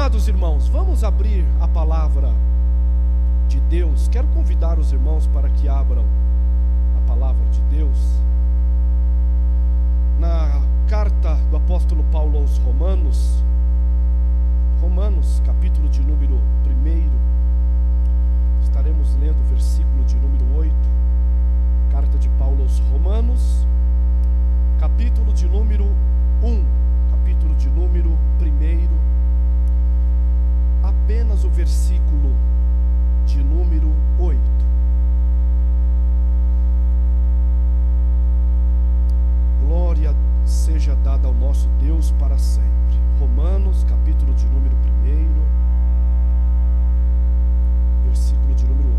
Amados irmãos, vamos abrir a palavra de Deus. Quero convidar os irmãos para que abram a palavra de Deus na carta do apóstolo Paulo aos Romanos, capítulo de número 1. Estaremos lendo o versículo de número 8. Carta de Paulo aos Romanos, capítulo de número 1. Capítulo de número 1. Apenas o versículo de número 8. Glória seja dada ao nosso Deus para sempre. Romanos, capítulo de número 1, versículo de número 8.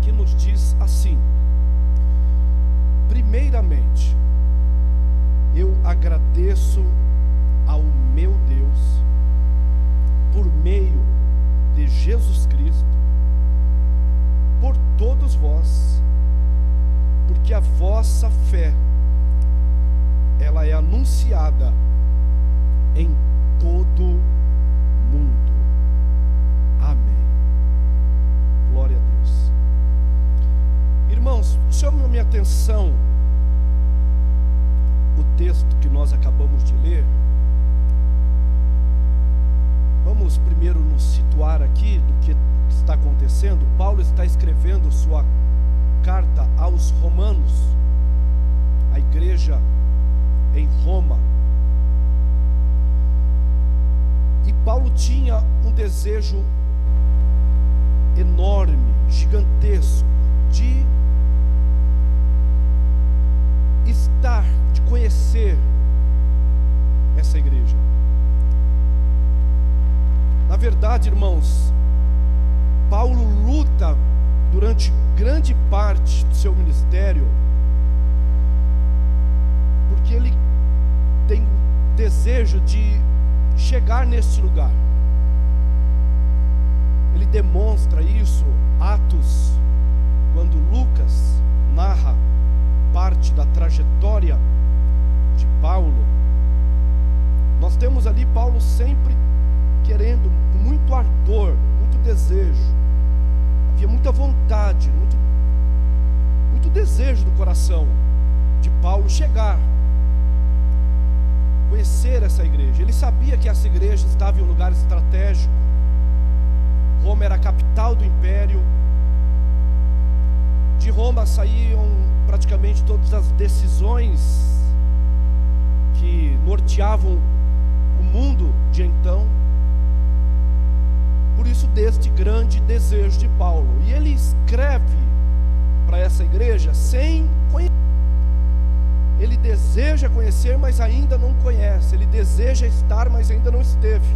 Que nos diz assim: primeiramente, eu agradeço ao meu Deus por meio de Jesus Cristo, por todos vós, porque a vossa fé, ela é anunciada em todo mundo. Amém. Glória a Deus. Irmãos, chame a minha atenção o texto que nós acabamos de ler. Vamos primeiro nos situar aqui do que está acontecendo. Paulo está escrevendo sua carta aos Romanos, a igreja em Roma. E Paulo tinha um desejo enorme, gigantesco, de estar, de conhecer essa igreja. Na verdade, irmãos, Paulo luta durante grande parte do seu ministério, porque ele tem o desejo de chegar neste lugar. Ele demonstra isso, Atos, quando Lucas narra parte da trajetória de Paulo. Nós temos ali Paulo sempre querendo, com muito ardor, muito desejo. Havia muita vontade, muito desejo do coração de Paulo chegar, conhecer essa igreja. Ele sabia que essa igreja estava em um lugar estratégico. Roma era a capital do império. De Roma saíam praticamente todas as decisões que norteavam o mundo de então. Por isso, deste grande desejo de Paulo. E ele escreve para essa igreja sem conhecer. Ele deseja conhecer, mas ainda não conhece. Ele deseja estar, mas ainda não esteve.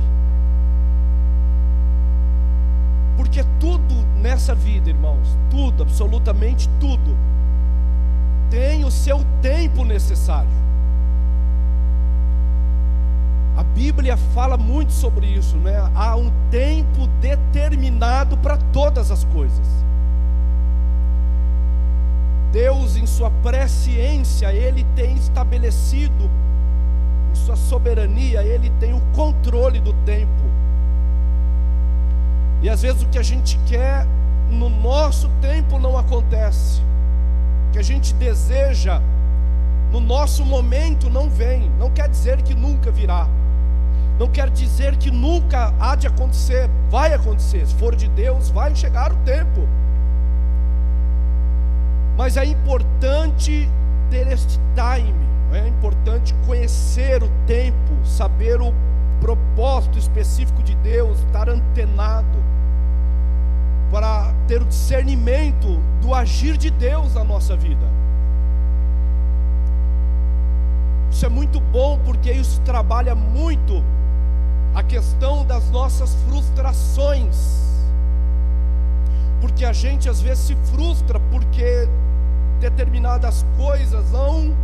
Porque tudo nessa vida, irmãos, tudo, absolutamente tudo, tem o seu tempo necessário. A Bíblia fala muito sobre isso, né? Há um tempo determinado para todas as coisas. Deus, em sua presciência, Ele tem estabelecido, em sua soberania, Ele tem o controle do tempo. E às vezes o que a gente quer no nosso tempo não acontece. O que a gente deseja no nosso momento não vem. Não quer dizer que nunca virá. Não quer dizer que nunca há de acontecer. Vai acontecer. Se for de Deus, vai chegar o tempo. Mas é importante ter este time. É importante conhecer o tempo, saber o propósito específico de Deus, estar antenado, para ter o discernimento do agir de Deus na nossa vida. Isso é muito bom, porque isso trabalha muito a questão das nossas frustrações. Porque a gente às vezes se frustra porque determinadas coisas não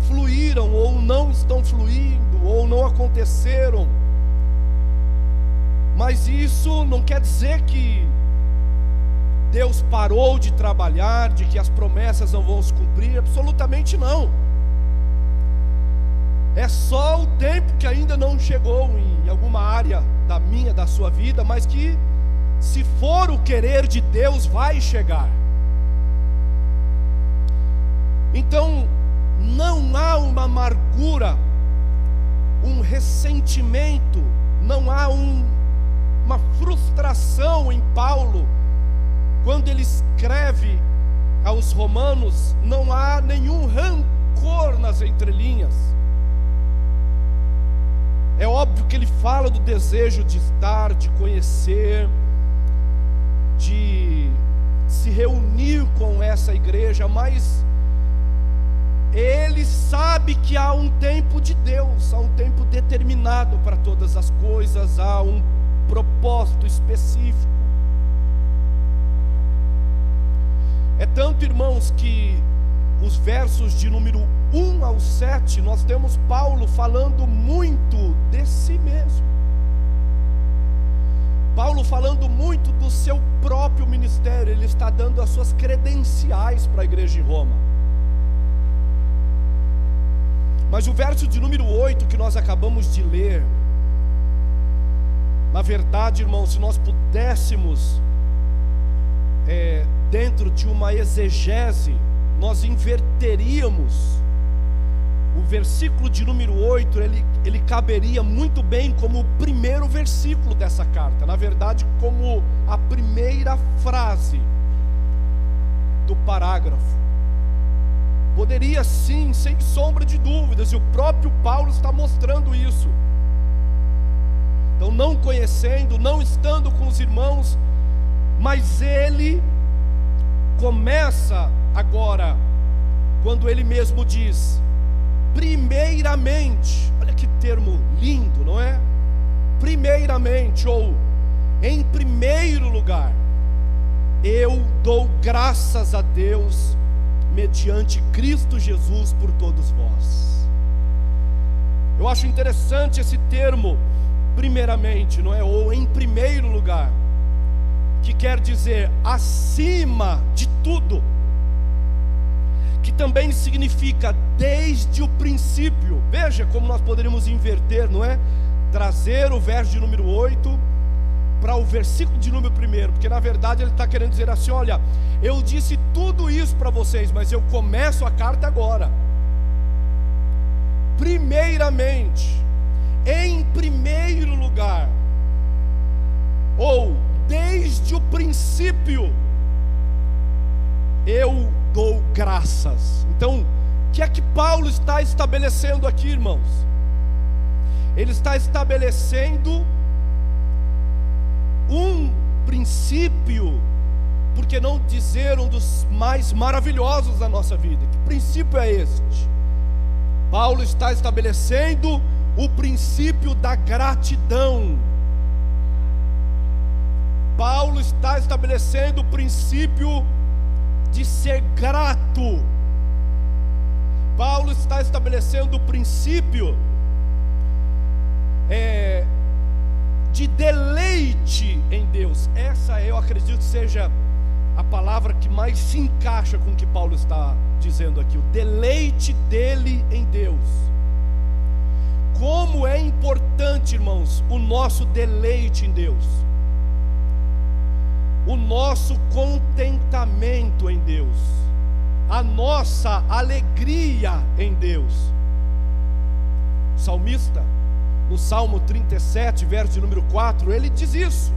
fluíram, ou não estão fluindo, ou não aconteceram. Mas isso não quer dizer que Deus parou de trabalhar, de que as promessas não vão se cumprir. Absolutamente não. É só o tempo que ainda não chegou em alguma área da sua vida, mas que, se for o querer de Deus, vai chegar. Então, não há uma amargura, um ressentimento, não há uma frustração em Paulo. Quando ele escreve aos Romanos, não há nenhum rancor nas entrelinhas. É óbvio que ele fala do desejo de estar, de conhecer, de se reunir com essa igreja, mas ele sabe que há um tempo de Deus, há um tempo determinado para todas as coisas, há um propósito específico. É tanto, irmãos, que os versos de número 1 ao 7, nós temos Paulo falando muito de si mesmo. Paulo falando muito do seu próprio ministério, ele está dando as suas credenciais para a igreja de Roma. Mas o verso de número 8 que nós acabamos de ler, na verdade, irmãos, se nós pudéssemos, dentro de uma exegese, nós inverteríamos o versículo de número 8, ele caberia muito bem como o primeiro versículo dessa carta, na verdade como a primeira frase do parágrafo. Poderia sim, sem sombra de dúvidas, e o próprio Paulo está mostrando isso. Então, não conhecendo, não estando com os irmãos, mas ele começa agora, quando ele mesmo diz, primeiramente, olha que termo lindo, não é? Primeiramente, ou em primeiro lugar, eu dou graças a Deus, mediante Cristo Jesus, por todos vós. Eu acho interessante esse termo, primeiramente, não é? Ou em primeiro lugar, que quer dizer acima de tudo, que também significa desde o princípio. Veja como nós poderíamos inverter, não é? Trazer o verso de número 8 para o versículo de número 1, porque na verdade ele está querendo dizer assim: olha, eu disse tudo isso para vocês, mas eu começo a carta agora. Primeiramente, em primeiro lugar, ou desde o princípio, eu dou graças. Então, o que é que Paulo está estabelecendo aqui, irmãos? Ele está estabelecendo um princípio, por que não dizer um dos mais maravilhosos da nossa vida? Que princípio é este? Paulo está estabelecendo o princípio da gratidão. Paulo está estabelecendo o princípio de ser grato. Paulo está estabelecendo o princípio de deleite em Deus. Essa eu acredito seja a palavra que mais se encaixa com o que Paulo está dizendo aqui, o deleite dele em Deus. Como é importante, irmãos, o nosso deleite em Deus, o nosso contentamento em Deus, a nossa alegria em Deus. O salmista, no Salmo 37, verso de número 4, ele diz isso,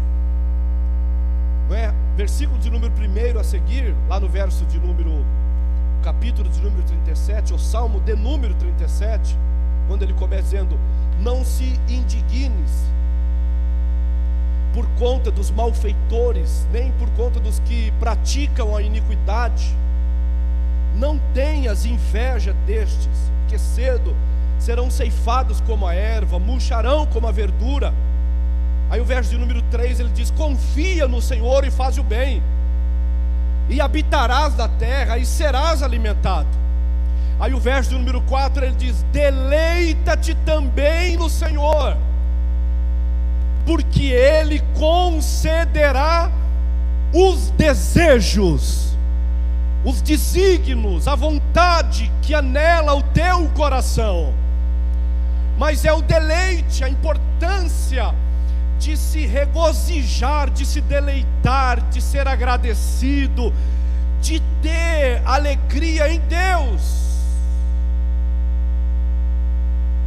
não é? Versículo de número 1 a seguir, lá no verso de número, capítulo de número 37, o Salmo de número 37, quando ele começa dizendo: não se indignes por conta dos malfeitores, nem por conta dos que praticam a iniquidade. Não tenhas inveja destes, que cedo serão ceifados como a erva, murcharão como a verdura. Aí o verso de número 3 ele diz: confia no Senhor e faz o bem, e habitarás na terra e serás alimentado. Aí o verso de número 4 ele diz: deleita-te também no Senhor, porque Ele concederá os desejos, os desígnios, a vontade que anela o teu coração. mas é o deleite, a importância de se regozijar, de se deleitar, de ser agradecido, de ter alegria em Deus.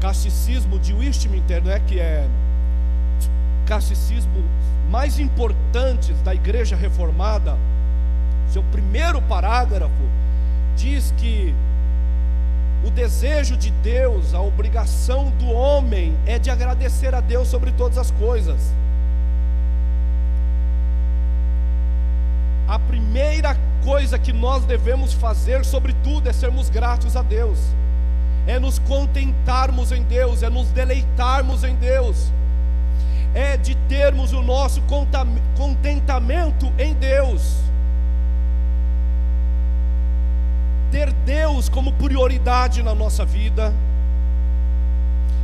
Catecismo de Westminster, né, que é catecismo mais importantes da Igreja Reformada, seu primeiro parágrafo diz que o desejo de Deus, a obrigação do homem é de agradecer a Deus sobre todas as coisas. A primeira coisa que nós devemos fazer sobre tudo é sermos gratos a Deus, é nos contentarmos em Deus, é nos deleitarmos em Deus, é de termos o nosso contentamento em Deus, ter Deus como prioridade na nossa vida,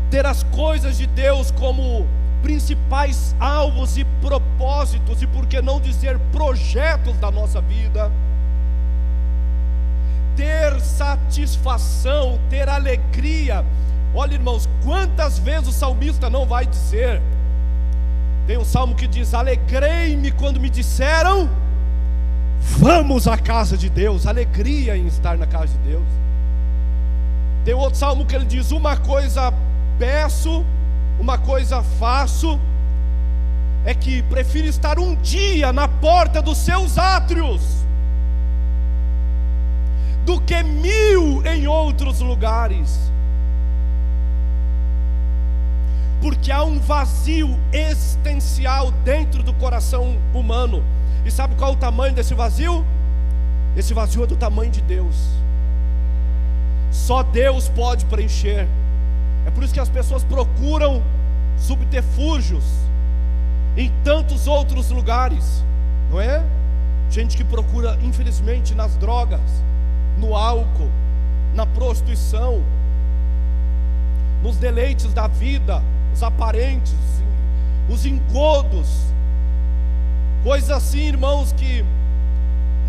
ter as coisas de Deus como principais alvos e propósitos, e por que não dizer projetos da nossa vida, ter satisfação, ter alegria. Olha, irmãos, quantas vezes o salmista não vai dizer? Tem um salmo que diz: alegrei-me quando me disseram, vamos à casa de Deus. Alegria em estar na casa de Deus. Tem outro salmo que ele diz: uma coisa peço, uma coisa faço, é que prefiro estar um dia na porta dos seus átrios do que 1000 em outros lugares. Porque há um vazio existencial dentro do coração humano. E sabe qual é o tamanho desse vazio? Esse vazio é do tamanho de Deus. Só Deus pode preencher. É por isso que as pessoas procuram subterfúgios em tantos outros lugares, não é? Gente que procura, infelizmente, nas drogas, no álcool, na prostituição, nos deleites da vida, os aparentes, os engodos, coisas assim, irmãos, que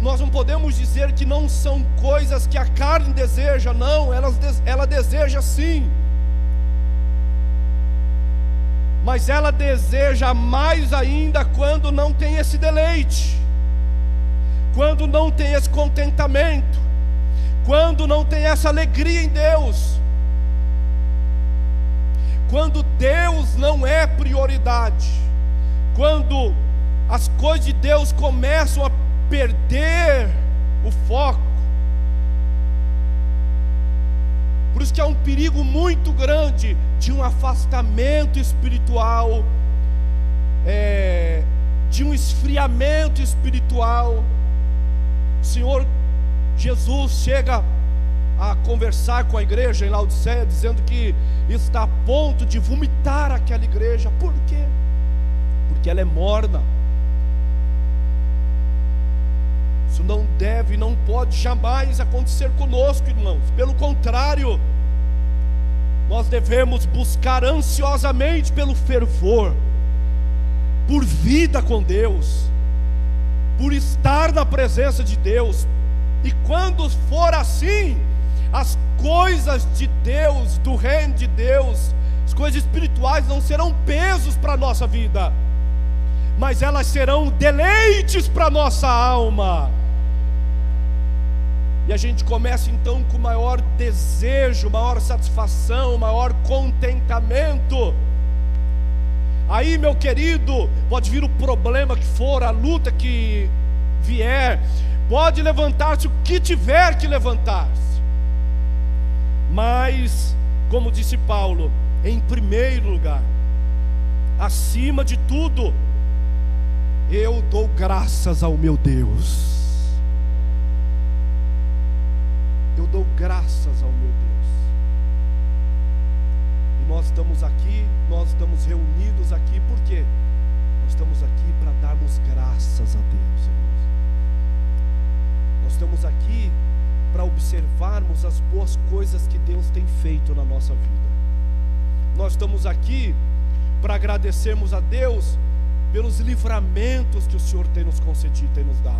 nós não podemos dizer que não são coisas que a carne deseja, não, ela deseja sim, mas ela deseja mais ainda quando não tem esse deleite, quando não tem esse contentamento, quando não tem essa alegria em Deus, quando Deus não é prioridade, quando as coisas de Deus começam a perder o foco. Por isso que há um perigo muito grande de um afastamento espiritual, de um esfriamento espiritual. O Senhor Jesus chega a conversar com a igreja em Laodiceia, dizendo que está a ponto de vomitar aquela igreja. Por quê? Porque ela é morna. Isso não deve, não pode jamais acontecer conosco, irmãos. Pelo contrário, nós devemos buscar ansiosamente pelo fervor, por vida com Deus, por estar na presença de Deus. E quando for assim, as coisas de Deus, do reino de Deus, as coisas espirituais não serão pesos para a nossa vida, mas elas serão deleites para a nossa alma. E a gente começa então com maior desejo, maior satisfação, maior contentamento. Aí, meu querido, pode vir o problema que for, a luta que vier, pode levantar-se o que tiver que levantar-se, mas, como disse Paulo, em primeiro lugar, acima de tudo, eu dou graças ao meu Deus. Eu dou graças ao meu Deus. E nós estamos aqui, nós estamos reunidos aqui, por quê? Nós estamos aqui para darmos graças a Deus, irmãos. Nós estamos aqui para observarmos as boas coisas que Deus tem feito na nossa vida. Nós estamos aqui para agradecermos a Deus pelos livramentos que o Senhor tem nos concedido, tem nos dado,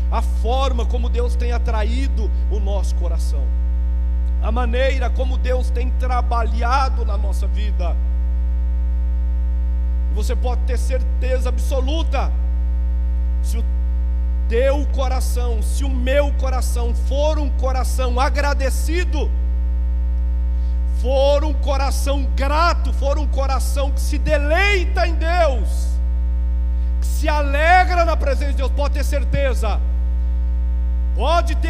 a forma como Deus tem atraído o nosso coração. a maneira como Deus tem trabalhado na nossa vida. Você pode ter certeza absoluta, se o teu coração, se o meu coração for um coração agradecido, for um coração grato, for um coração que se deleita em Deus, que se alegra na presença de Deus, pode ter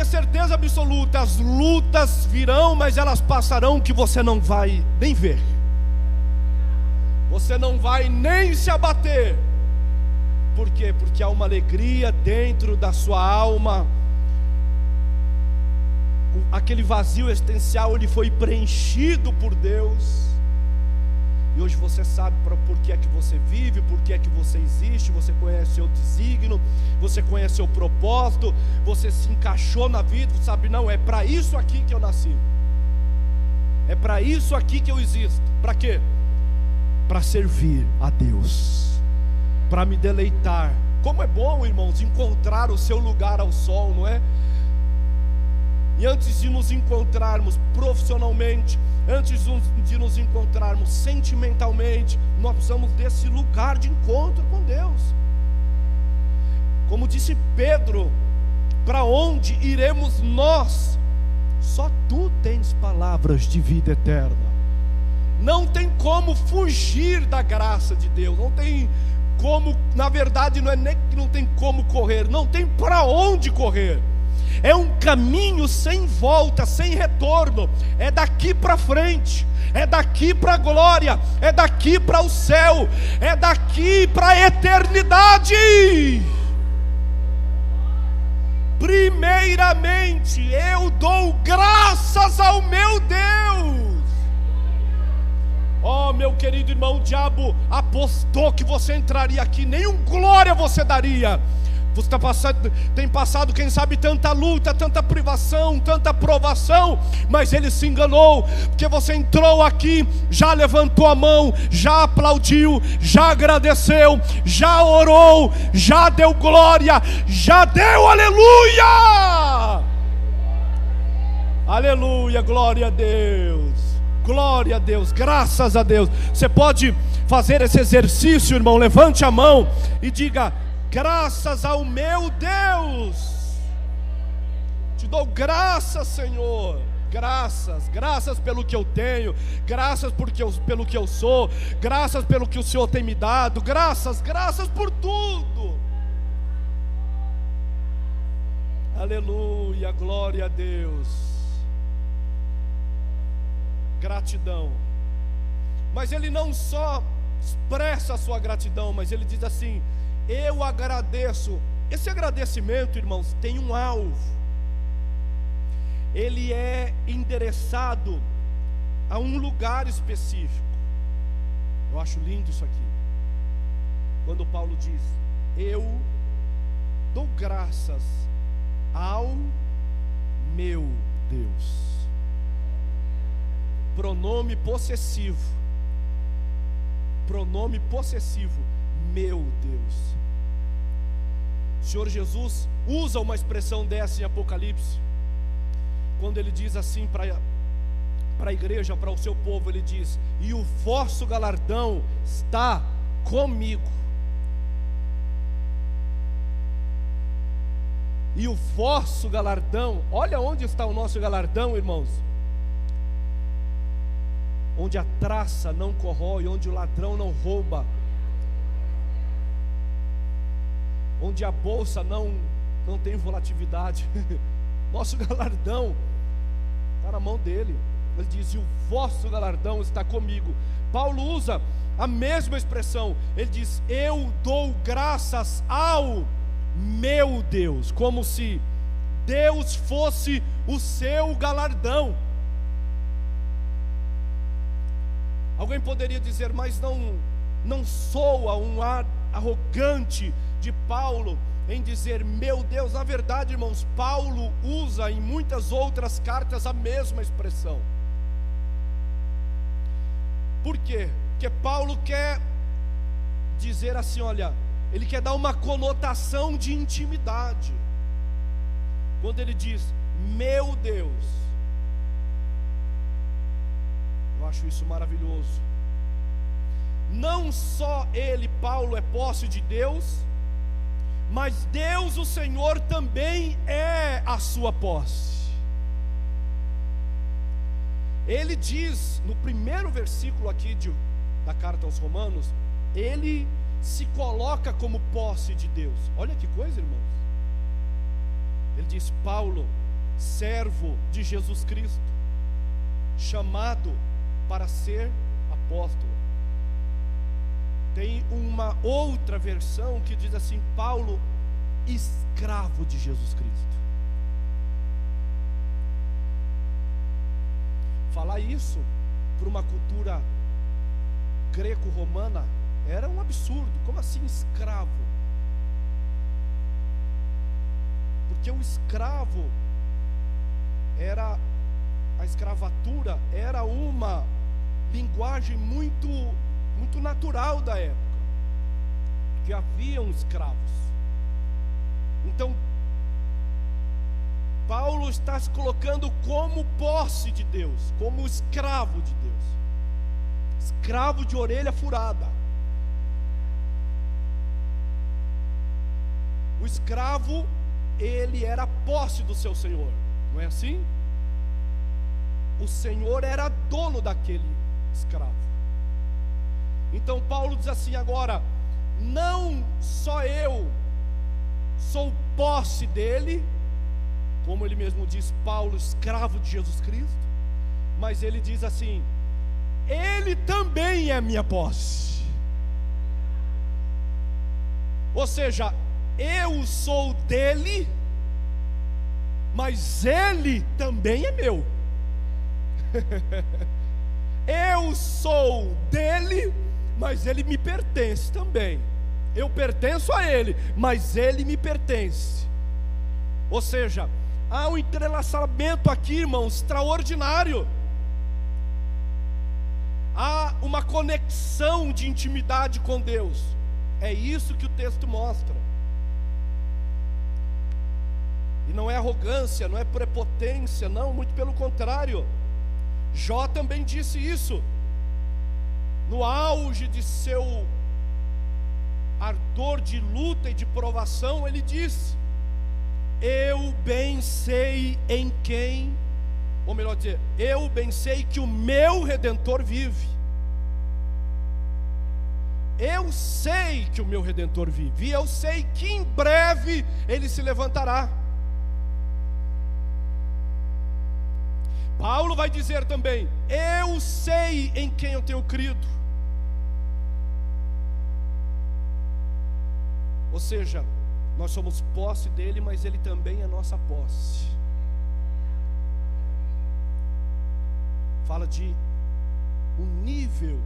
certeza absoluta, as lutas virão, mas elas passarão, que você não vai nem ver, você não vai nem se abater. Por quê? Porque há uma alegria dentro da sua alma. Aquele vazio existencial, ele foi preenchido por Deus. E hoje você sabe por que é que você vive, por que é que você existe. Você conhece o seu desígnio, você conhece o seu propósito, você se encaixou na vida. Você sabe, não, é para isso aqui que eu nasci, é para isso aqui que eu existo. Para quê? Para servir a Deus, para me deleitar. Como é bom, irmãos, encontrar o seu lugar ao sol, não é? E antes de nos encontrarmos profissionalmente, antes de nos encontrarmos sentimentalmente, nós precisamos desse lugar de encontro com Deus. Como disse Pedro, para onde iremos nós? Só tu tens palavras de vida eterna. Não tem como fugir da graça de Deus, não tem como, na verdade não é nem que não tem como correr, não tem para onde correr. É um caminho sem volta, sem retorno. É daqui para frente, é daqui para a glória, é daqui para o céu, é daqui para a eternidade. Primeiramente, eu dou graças ao meu Deus. Oh, meu querido irmão, o diabo apostou que você entraria aqui, nenhum glória você daria. Você tem passado, quem sabe, tanta luta, tanta privação, tanta provação, mas ele se enganou, porque você entrou aqui, já levantou a mão, já aplaudiu, já agradeceu, já orou, já deu glória, já deu aleluia. Aleluia, glória a Deus, glória a Deus, graças a Deus. Você pode fazer esse exercício, irmão, levante a mão e diga: graças ao meu Deus, te dou graças, Senhor, graças pelo que eu tenho, graças pelo que eu sou, graças pelo que o Senhor tem me dado, graças por tudo. Aleluia, glória a Deus. Gratidão. Mas ele não só expressa a sua gratidão, mas ele diz assim: eu agradeço. Esse agradecimento, irmãos, tem um alvo. Ele é endereçado a um lugar específico. Eu acho lindo isso aqui. Quando Paulo diz: eu dou graças ao meu Deus. Pronome possessivo. Pronome possessivo. Meu Deus. O Senhor Jesus usa uma expressão dessa em Apocalipse, quando ele diz assim para a igreja, para o seu povo, ele diz: e o vosso galardão está comigo. E o vosso galardão, olha onde está o nosso galardão, irmãos. Onde a traça não corrói, onde o ladrão não rouba, onde a bolsa não tem volatilidade. Nosso galardão está na mão dele. Ele diz: e o vosso galardão está comigo. Paulo usa a mesma expressão. Ele diz: eu dou graças ao meu Deus, como se Deus fosse o seu galardão. Alguém poderia dizer: mas não soa um ar arrogante de Paulo em dizer meu Deus? Na verdade, irmãos, Paulo usa em muitas outras cartas a mesma expressão. Por quê? Porque Paulo quer dizer assim, olha, ele quer dar uma conotação de intimidade. Quando ele diz meu Deus, Eu acho isso maravilhoso. Não só ele, Paulo, é posse de Deus, mas Deus, o Senhor, também é a sua posse. Ele diz, no primeiro versículo aqui da carta aos Romanos, ele se coloca como posse de Deus. Olha que coisa, irmãos. Ele diz: Paulo, servo de Jesus Cristo, chamado para ser apóstolo. Tem uma outra versão que diz assim: Paulo, escravo de Jesus Cristo. Falar isso para uma cultura greco-romana era um absurdo. Como assim escravo? Porque o escravo era, a escravatura era uma linguagem muito natural da época, que haviam escravos. Então Paulo está se colocando como posse de Deus, como escravo de Deus, escravo de orelha furada. O escravo, ele era posse do seu senhor, não é assim? O senhor era dono daquele escravo. Então Paulo diz assim agora: não só eu sou posse dele, como ele mesmo diz, Paulo, escravo de Jesus Cristo, mas ele diz assim: ele também é minha posse. Ou seja, eu sou dele, mas ele também é meu. Eu sou dele, mas ele me pertence também. Eu pertenço a ele, mas ele me pertence. Ou seja, há um entrelaçamento aqui, irmãos, extraordinário. Há uma conexão de intimidade com Deus. É isso que o texto mostra. E não é arrogância, não é prepotência, não, muito pelo contrário. Jó também disse isso. No auge de seu ardor de luta e de provação, ele disse: eu bem sei em quem, ou melhor dizer, eu bem sei que o meu Redentor vive. Eu sei que o meu Redentor vive, e eu sei que em breve ele se levantará. Paulo vai dizer também: eu sei em quem eu tenho crido. Ou seja, nós somos posse dele, mas ele também é nossa posse. Fala de um nível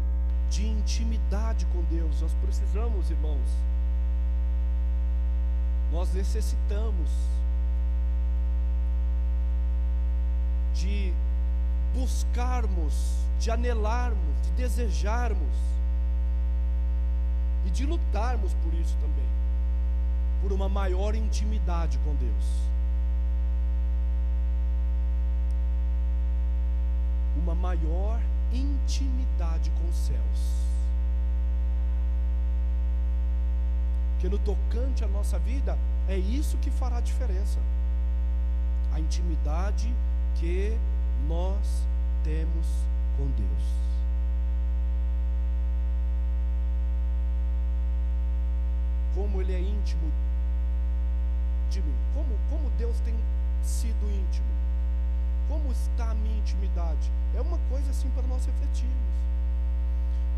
de intimidade com Deus. Nós precisamos, irmãos, nós necessitamos de buscarmos, de anelarmos, de desejarmos e de lutarmos por isso também, por uma maior intimidade com Deus. Uma maior intimidade com os céus. Porque no tocante à nossa vida, é isso que fará a diferença. A intimidade que nós temos com Deus. Como Ele é íntimo de mim, como Deus tem sido íntimo, como está a minha intimidade? É uma coisa assim para nós refletirmos.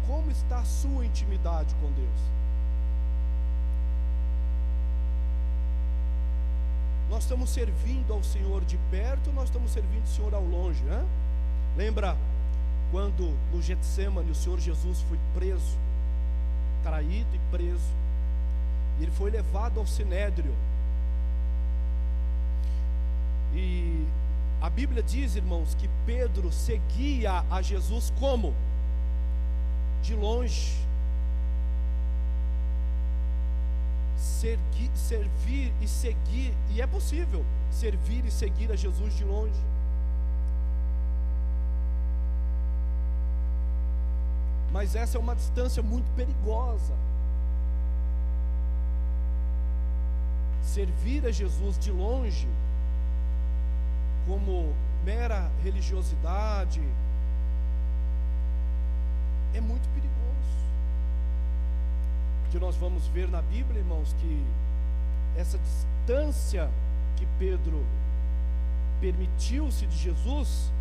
Como está a sua intimidade com Deus? Nós estamos servindo ao Senhor de perto, ou nós estamos servindo ao Senhor ao longe, né? Lembra quando no Getsemane o Senhor Jesus foi preso, traído e preso, e ele foi levado ao Sinédrio, e a Bíblia diz, irmãos, que Pedro seguia a Jesus como? De longe. Servir e seguir, e é possível servir e seguir a Jesus de longe. Mas essa é uma distância muito perigosa. Servir a Jesus de longe, como mera religiosidade, é muito perigoso. Porque nós vamos ver na Bíblia, irmãos, que essa distância que Pedro permitiu-se de Jesus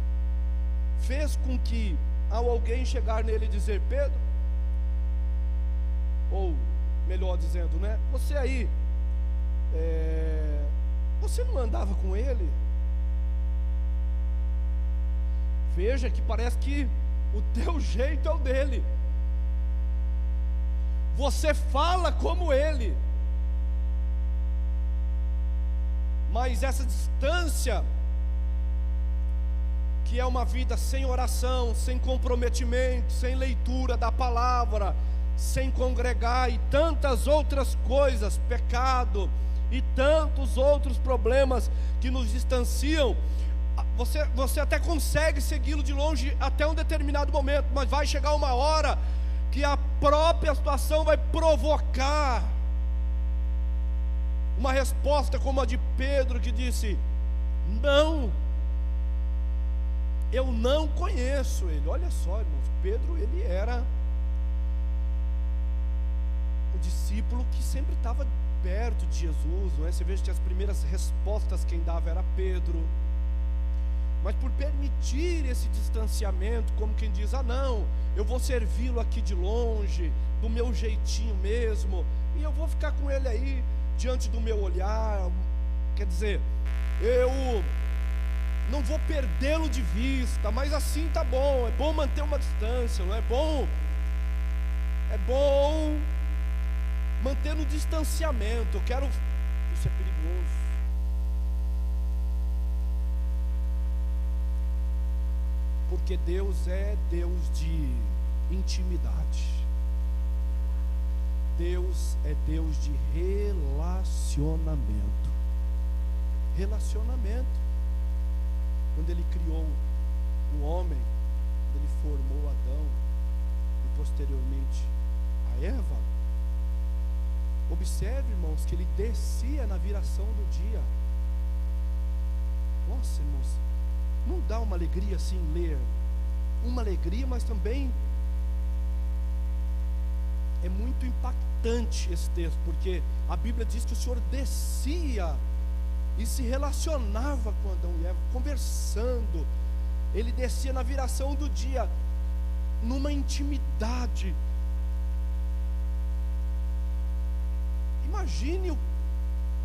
fez com que, ao alguém chegar nele e dizer: Pedro, ou melhor dizendo, né, você aí, você não andava com ele? Veja que parece que o teu jeito é o dele, você fala como ele, mas essa distância, que é uma vida sem oração, sem comprometimento, sem leitura da palavra, sem congregar e tantas outras coisas, pecado e tantos outros problemas que nos distanciam, você até consegue segui-lo de longe até um determinado momento, mas vai chegar uma hora que a própria situação vai provocar uma resposta como a de Pedro, que disse: não, eu não conheço ele. Olha só, irmãos, Pedro, ele era o discípulo que sempre estava perto de Jesus, não é? Você veja que as primeiras respostas quem dava era Pedro, mas por permitir esse distanciamento, como quem diz: ah não, eu vou servi-lo aqui de longe, do meu jeitinho mesmo, e eu vou ficar com ele aí, diante do meu olhar, quer dizer, eu não vou perdê-lo de vista, mas assim tá bom, é bom manter uma distância, não é bom? É bom manter no distanciamento, isso é perigoso. Porque Deus é Deus de intimidade. Deus é Deus de relacionamento. Relacionamento. Quando Ele criou o homem, quando Ele formou Adão e posteriormente a Eva, observe, irmãos, que Ele descia na viração do dia. Nossa, irmãos, não dá uma alegria assim ler? Uma alegria, mas também é muito impactante esse texto, porque a Bíblia diz que o Senhor descia e se relacionava com Adão e Eva, conversando. Ele descia na viração do dia, numa intimidade. Imagine o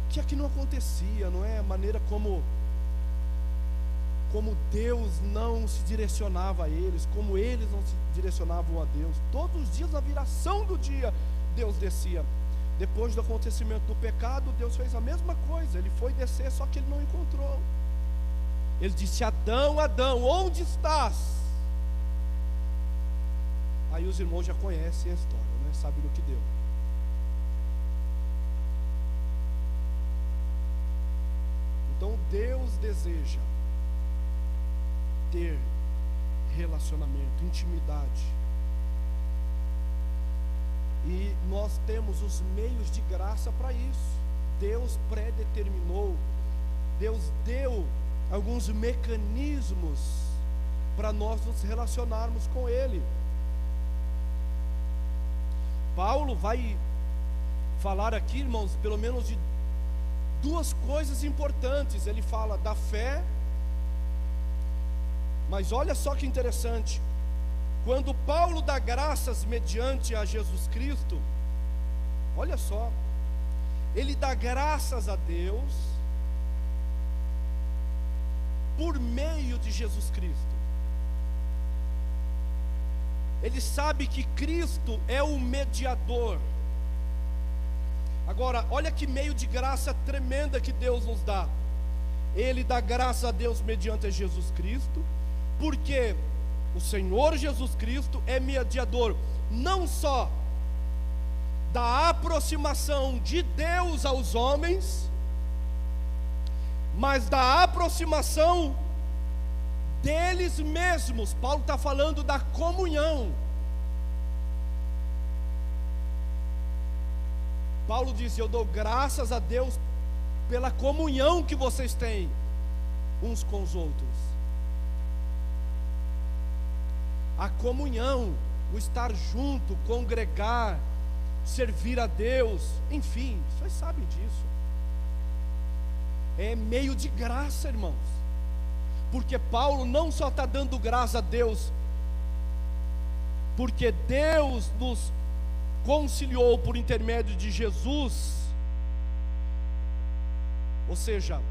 que aqui não acontecia, não é? A maneira como Deus não se direcionava a eles, como eles não se direcionavam a Deus. Todos os dias, na viração do dia, Deus descia. Depois do acontecimento do pecado, Deus fez a mesma coisa. Ele foi descer, só que ele não encontrou. Ele disse: Adão, Adão, onde estás? Aí os irmãos já conhecem a história, né? Sabem no que deu. Então Deus deseja ter relacionamento, intimidade, e nós temos os meios de graça para isso. Deus predeterminou, Deus deu alguns mecanismos para nós nos relacionarmos com Ele. Paulo vai falar aqui, irmãos, pelo menos de duas coisas importantes. Ele fala da fé, mas olha só que interessante, quando Paulo dá graças mediante a Jesus Cristo, olha só, ele dá graças a Deus por meio de Jesus Cristo. Ele sabe que Cristo é o mediador. Agora, olha que meio de graça tremenda que Deus nos dá. Ele dá graça a Deus mediante a Jesus Cristo, porque o Senhor Jesus Cristo é mediador, não só da aproximação de Deus aos homens, mas da aproximação deles mesmos. Paulo está falando da comunhão. Paulo diz: eu dou graças a Deus pela comunhão que vocês têm uns com os outros. A comunhão, o estar junto, congregar, servir a Deus, enfim, vocês sabem disso. É meio de graça, irmãos, porque Paulo não só está dando graça a Deus, porque Deus nos conciliou por intermédio de Jesus, ou seja,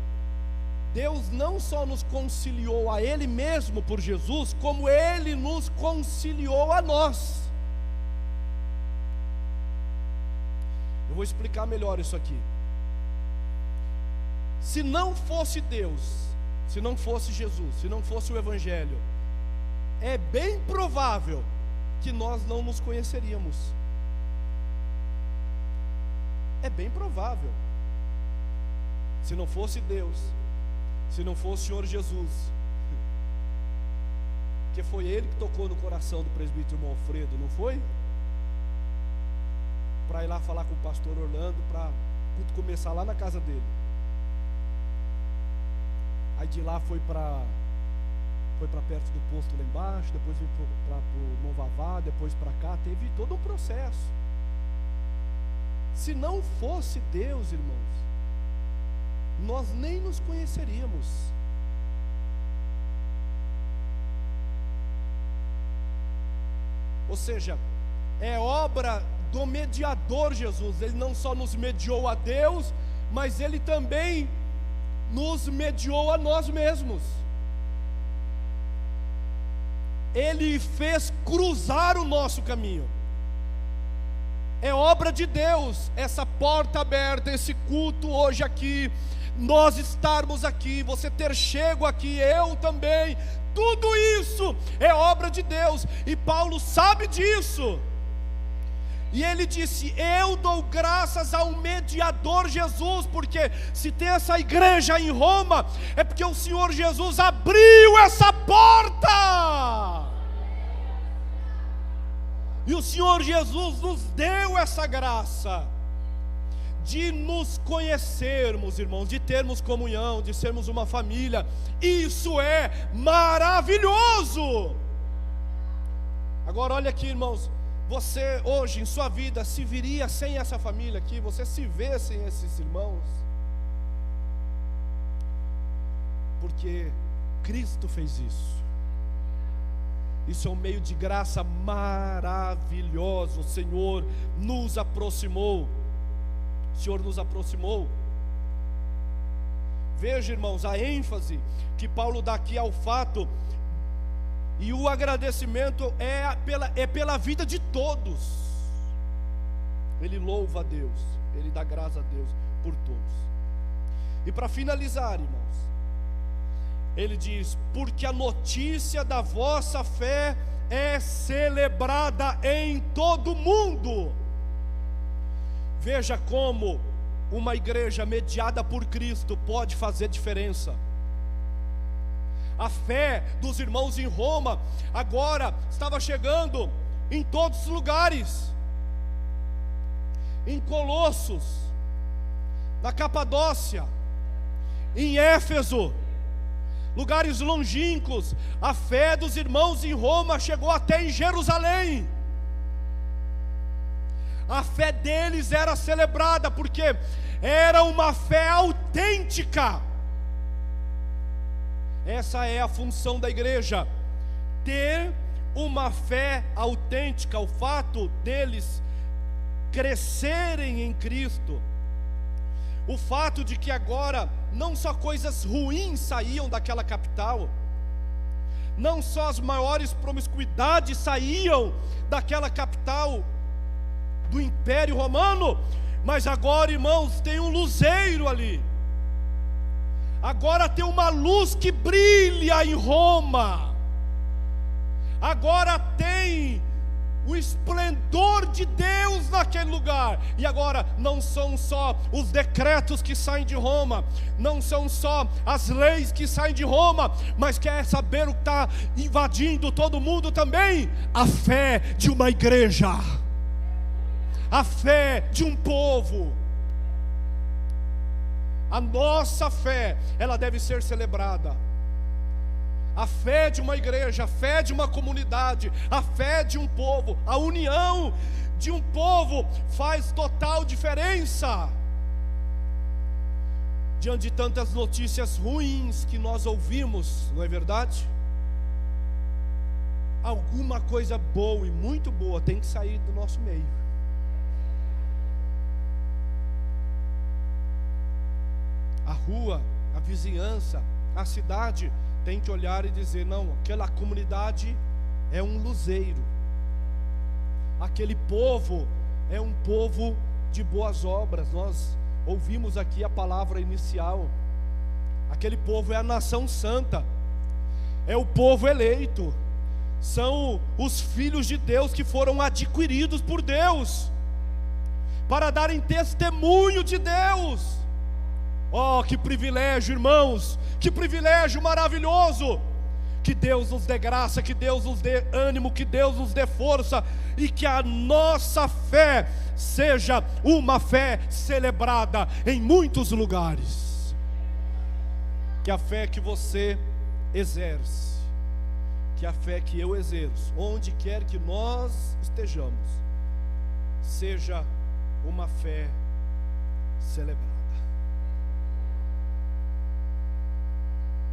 Deus não só nos conciliou a Ele mesmo por Jesus, como Ele nos conciliou a nós. Eu vou explicar melhor isso aqui. Se não fosse Deus, se não fosse Jesus, se não fosse o Evangelho, é bem provável que nós não nos conheceríamos. É bem provável. Se não fosse Deus, se não fosse o Senhor Jesus, que foi Ele que tocou no coração do presbítero irmão Alfredo, não foi? Para ir lá falar com o pastor Orlando, para o culto começar lá na casa dele. Aí de lá foi para perto do posto lá embaixo, depois veio para o irmão Vavá, depois para cá, teve todo um processo. Se não fosse Deus, irmãos, nós nem nos conheceríamos. Ou seja, é obra do mediador Jesus. Ele não só nos mediou a Deus, mas Ele também nos mediou a nós mesmos. Ele fez cruzar o nosso caminho. É obra de Deus, essa porta aberta, esse culto hoje aqui, nós estarmos aqui, você ter chego aqui, eu também, tudo isso é obra de Deus, e Paulo sabe disso, e ele disse: eu dou graças ao mediador Jesus, porque se tem essa igreja em Roma, é porque o Senhor Jesus abriu essa porta, e o Senhor Jesus nos deu essa graça, de nos conhecermos, irmãos, de termos comunhão, de sermos uma família. Isso é maravilhoso. Agora olha aqui, irmãos, você hoje em sua vida se viria sem essa família aqui? Você se vê sem esses irmãos? Porque Cristo fez isso. Isso é um meio de graça maravilhoso. O Senhor nos aproximou. O Senhor nos aproximou. Veja, irmãos, a ênfase que Paulo dá aqui ao fato, e o agradecimento é pela vida de todos. Ele louva a Deus, ele dá graça a Deus por todos. E para finalizar, irmãos, ele diz: porque a notícia da vossa fé é celebrada em todo o mundo. Veja como uma igreja mediada por Cristo pode fazer diferença. A fé dos irmãos em Roma agora estava chegando em todos os lugares. Em Colossos, na Capadócia, em Éfeso, lugares longínquos. A fé dos irmãos em Roma chegou até em Jerusalém. A fé deles era celebrada, porque era uma fé autêntica. Essa é a função da igreja, ter uma fé autêntica. O fato deles crescerem em Cristo, o fato de que agora não só coisas ruins saíam daquela capital, não só as maiores promiscuidades saíam daquela capital do Império Romano, mas agora, irmãos, tem um luzeiro ali. Agora tem uma luz que brilha em Roma. Agora tem o esplendor de Deus naquele lugar. E agora não são só os decretos que saem de Roma, não são só as leis que saem de Roma, mas quer saber o que está invadindo todo mundo também? A fé de uma igreja. a fé de um povo. A nossa fé, ela deve ser celebrada. A fé de uma igreja, a fé de uma comunidade, a fé de um povo, a união de um povo faz total diferença. Diante de tantas notícias ruins que nós ouvimos, não é verdade? Alguma coisa boa e muito boa tem que sair do nosso meio. A rua, a vizinhança, a cidade tem que olhar e dizer: não, aquela comunidade é um luzeiro, aquele povo é um povo de boas obras. Nós ouvimos aqui a palavra inicial. Aquele povo é a nação santa, é o povo eleito, são os filhos de Deus que foram adquiridos por Deus para darem testemunho de Deus. Oh, que privilégio, irmãos, que privilégio maravilhoso. Que Deus nos dê graça, que Deus nos dê ânimo, que Deus nos dê força, e que a nossa fé seja uma fé celebrada em muitos lugares. Que a fé que você exerce, que a fé que eu exerço, onde quer que nós estejamos, seja uma fé celebrada.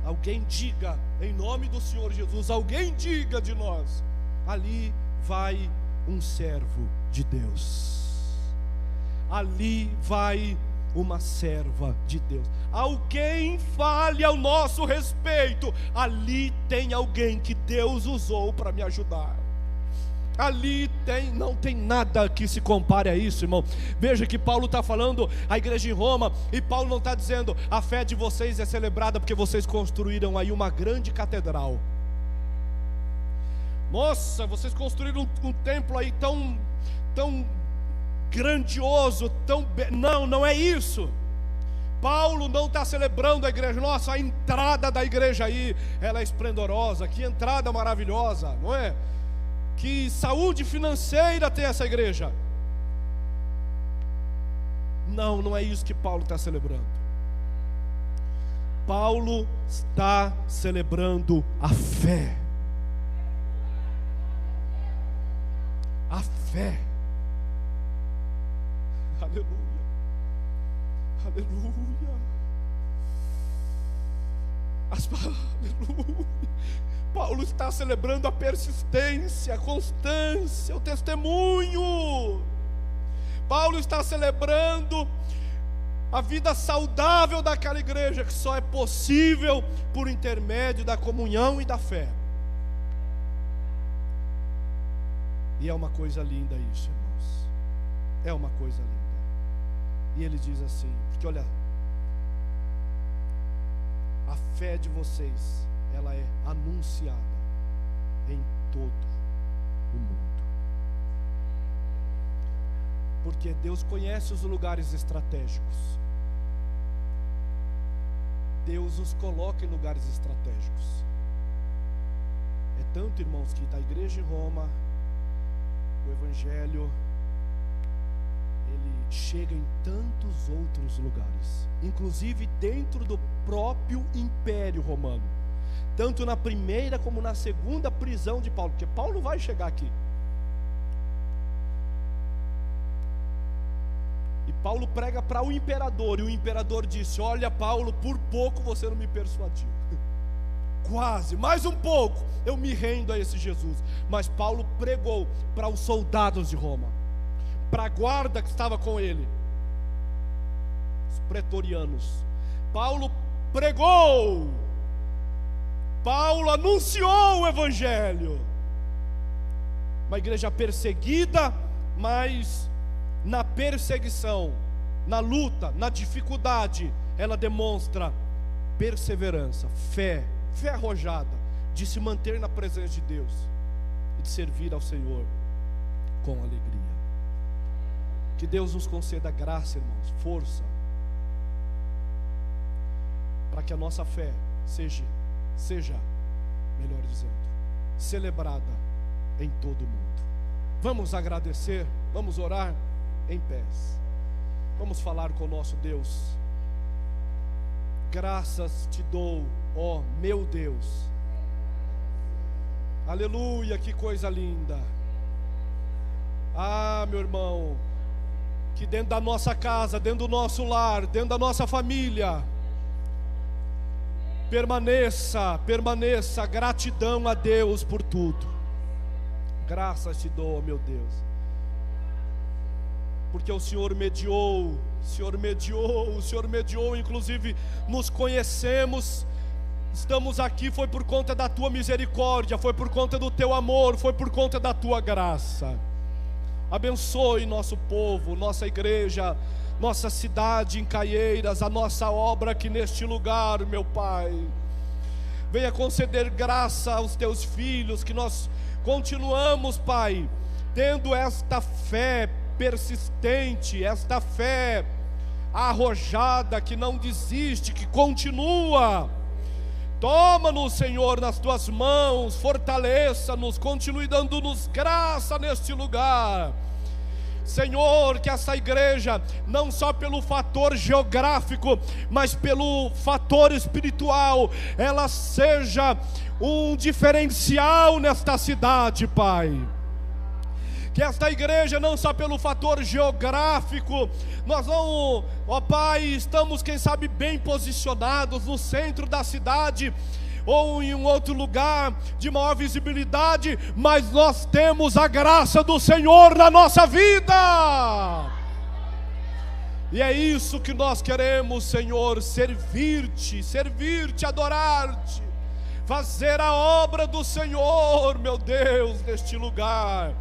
Alguém diga, em nome do Senhor Jesus, alguém diga de nós: ali vai um servo de Deus, ali vai uma serva de Deus. Alguém fale ao nosso respeito: ali tem alguém que Deus usou para me ajudar. Ali não tem nada que se compare a isso, irmão. Veja que Paulo está falando à igreja em Roma, e Paulo não está dizendo: a fé de vocês é celebrada porque vocês construíram aí uma grande catedral. Nossa, vocês construíram um templo aí tão grandioso, não é isso. Paulo não está celebrando a igreja. Nossa, a entrada da igreja aí, ela é esplendorosa, que entrada maravilhosa, não é? Que saúde financeira tem essa igreja. Não é isso que Paulo está celebrando. Paulo está celebrando a fé. A fé. Aleluia. Aleluia. Aleluia. Paulo está celebrando a persistência, a constância, o testemunho. Paulo está celebrando a vida saudável daquela igreja, que só é possível por intermédio da comunhão e da fé. E é uma coisa linda isso, irmãos. É uma coisa linda. E ele diz assim, porque olha, a fé de vocês, ela é anunciada em todo o mundo. Porque Deus conhece os lugares estratégicos. Deus os coloca em lugares estratégicos. É tanto, irmãos, que da igreja em Roma, o evangelho, ele chega em tantos outros lugares, inclusive dentro do próprio Império Romano, tanto na primeira como na segunda prisão de Paulo, porque Paulo vai chegar aqui. E Paulo prega para o imperador, e o imperador disse: olha, Paulo, por pouco você não me persuadiu. Quase, mais um pouco, eu me rendo a esse Jesus. Mas Paulo pregou para os soldados de Roma, para a guarda que estava com ele, os pretorianos. Paulo pregou, Paulo anunciou o evangelho. Uma igreja perseguida, mas na perseguição, na luta, na dificuldade, ela demonstra perseverança, fé arrojada, de se manter na presença de Deus e de servir ao Senhor com alegria. Que Deus nos conceda graça, irmãos, força, para que a nossa fé seja, melhor dizendo, celebrada em todo o mundo. Vamos agradecer, vamos orar. em pés. Vamos falar com o nosso Deus. Graças te dou, ó meu Deus. Aleluia, que coisa linda. Ah, meu irmão, que dentro da nossa casa, dentro do nosso lar, dentro da nossa família, permaneça gratidão a Deus por tudo. Graças te dou, meu Deus, porque o Senhor mediou, inclusive nos conhecemos, estamos aqui, foi por conta da tua misericórdia, foi por conta do teu amor, foi por conta da tua graça. Abençoe nosso povo, nossa igreja, nossa cidade em Caieiras, a nossa obra aqui neste lugar, meu Pai. Venha conceder graça aos teus filhos, que nós continuamos, Pai, tendo esta fé persistente, esta fé arrojada, que não desiste, que continua. Toma-nos, Senhor, nas tuas mãos, fortaleça-nos, continue dando-nos graça neste lugar. Senhor, que essa igreja, não só pelo fator geográfico, mas pelo fator espiritual, ela seja um diferencial nesta cidade, Pai. Que esta igreja, não só pelo fator geográfico, nós não, ó Pai, estamos, quem sabe, bem posicionados no centro da cidade, ou em um outro lugar de maior visibilidade, mas nós temos a graça do Senhor na nossa vida. E é isso que nós queremos, Senhor, servir-te, adorar-te, fazer a obra do Senhor, meu Deus, neste lugar.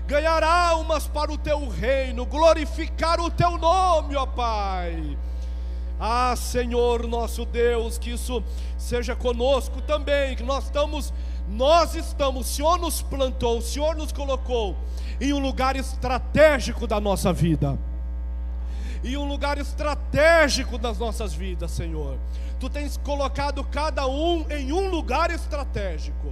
Ganhar almas para o teu reino, glorificar o teu nome, ó Pai. Ah, Senhor nosso Deus, que isso seja conosco também, que nós estamos, o Senhor nos plantou, o Senhor nos colocou em um lugar estratégico da nossa vida, em um lugar estratégico das nossas vidas, Senhor. Tu tens colocado cada um em um lugar estratégico,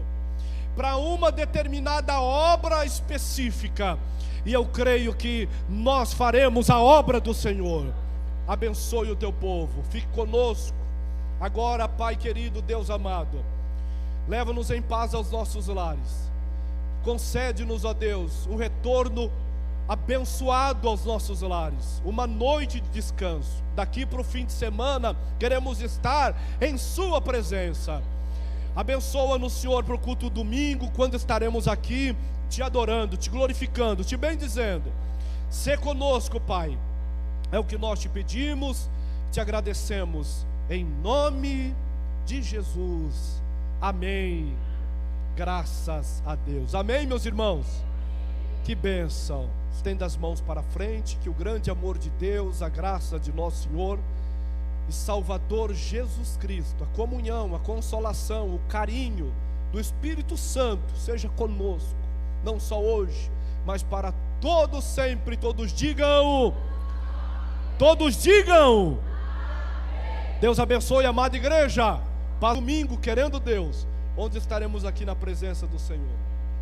para uma determinada obra específica, e eu creio que nós faremos a obra do Senhor. Abençoe o teu povo, fique conosco agora, Pai querido, Deus amado. Leva-nos em paz aos nossos lares, concede-nos, ó Deus, um retorno abençoado aos nossos lares, uma noite de descanso. Daqui para o fim de semana queremos estar em sua presença. Abençoa-nos, Senhor, para o culto domingo, quando estaremos aqui te adorando, te glorificando, te bendizendo. Sê conosco, Pai, é o que nós te pedimos, te agradecemos, em nome de Jesus, amém. Graças a Deus, amém, meus irmãos. Que bênção. Estenda as mãos para frente, que o grande amor de Deus, a graça de nosso Senhor e Salvador Jesus Cristo, a comunhão, a consolação, o carinho do Espírito Santo seja conosco, não só hoje, mas para todos sempre. Todos digam, Deus abençoe, amada igreja. Para domingo, querendo Deus, onde estaremos aqui na presença do Senhor.